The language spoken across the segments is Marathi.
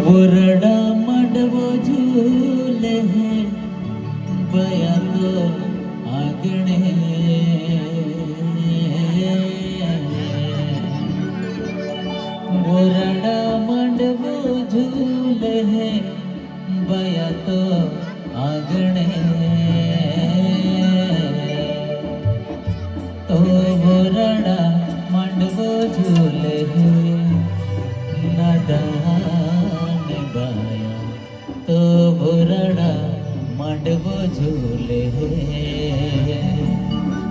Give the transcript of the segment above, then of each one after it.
वरडा मडवो झूले हैं बया तो आगणे वरडा मडवो झूले हैं बया तो आगणे तो वरडा मडवो झूले हैं नदान बाया तो वरडा मडवो झूले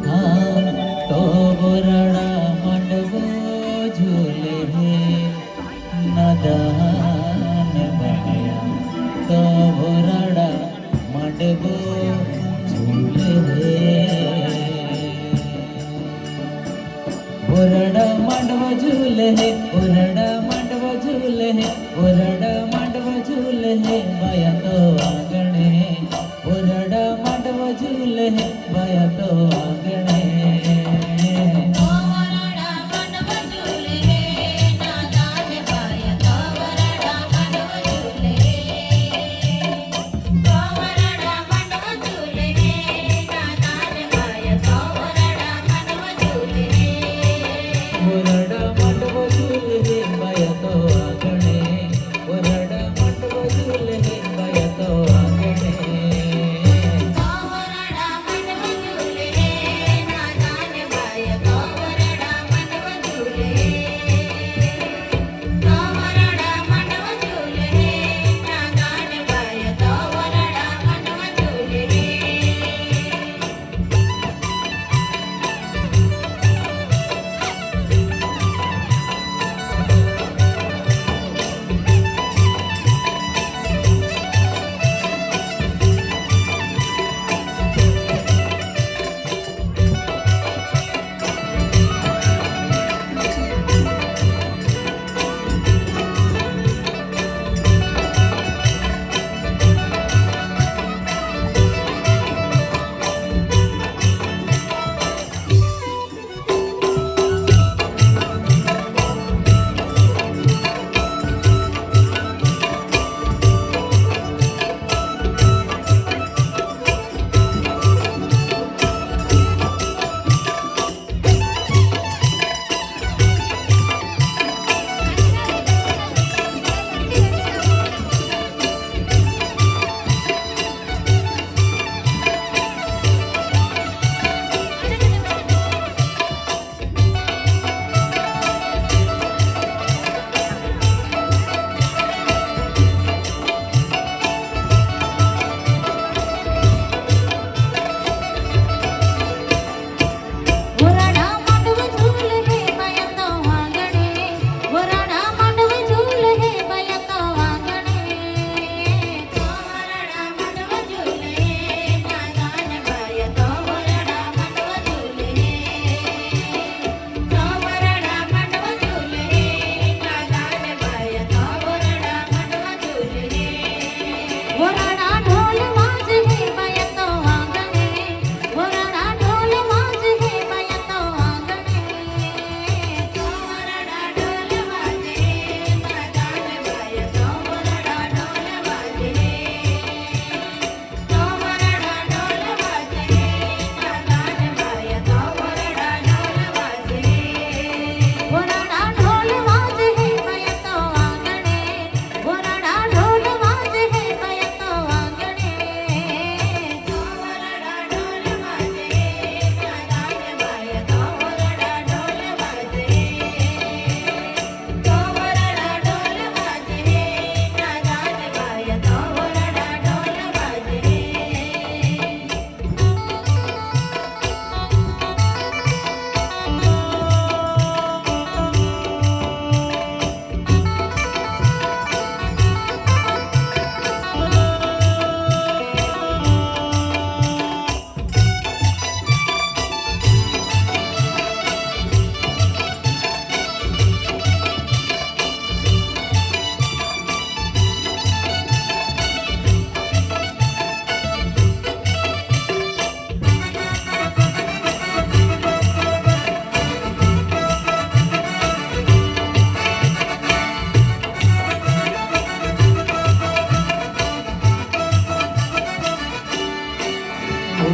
हाँ तो वरडा मडवो झूले नदान बाया तो वरडा मडवो झूले वरडा मडवो झूले वरडा मडवो झूले वरडा मडवो झूले बाया तो आंगणे वरडा मडवो झूले बाया तो आंगणे वरडा मडवो झूले बाया तो आंगणे वरडा मडवो झूले बाया तो आंगणे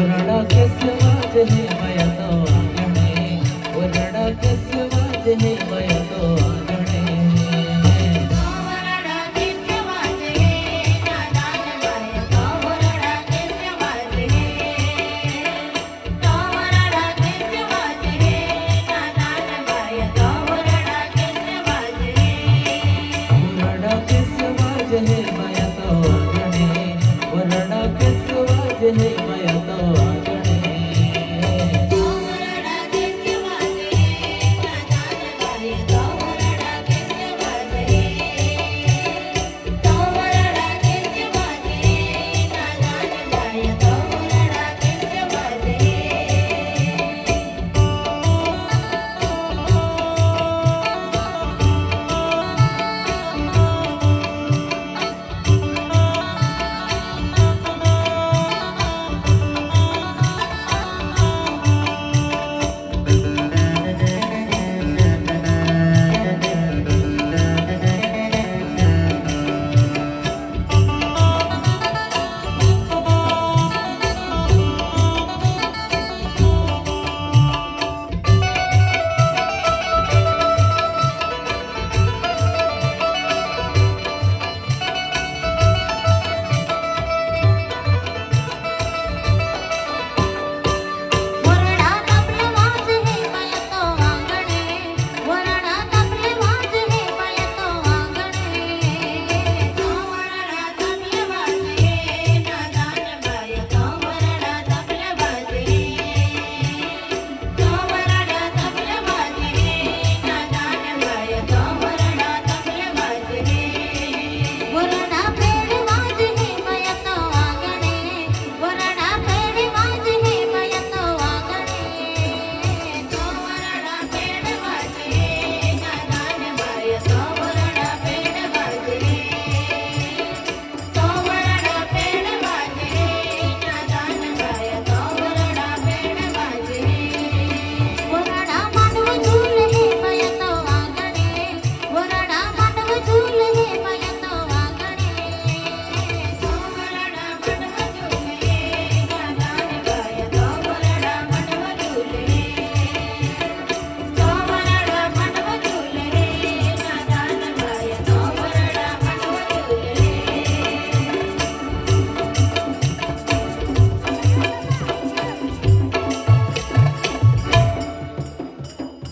ओरडा केसवाज हे माया तो आंगणे ओरडा केसवाज हे माया तो आंगणे ओरडा केसवाज हे नादान बाया तो ओरडा केसवाज हे तो ओरडा केसवाज हे नादान बाया तो ओरडा केसवाज हे ओरडा केसवाज हे माया तो आंगणे ओरडा केसवाज हे माया तो आंगणे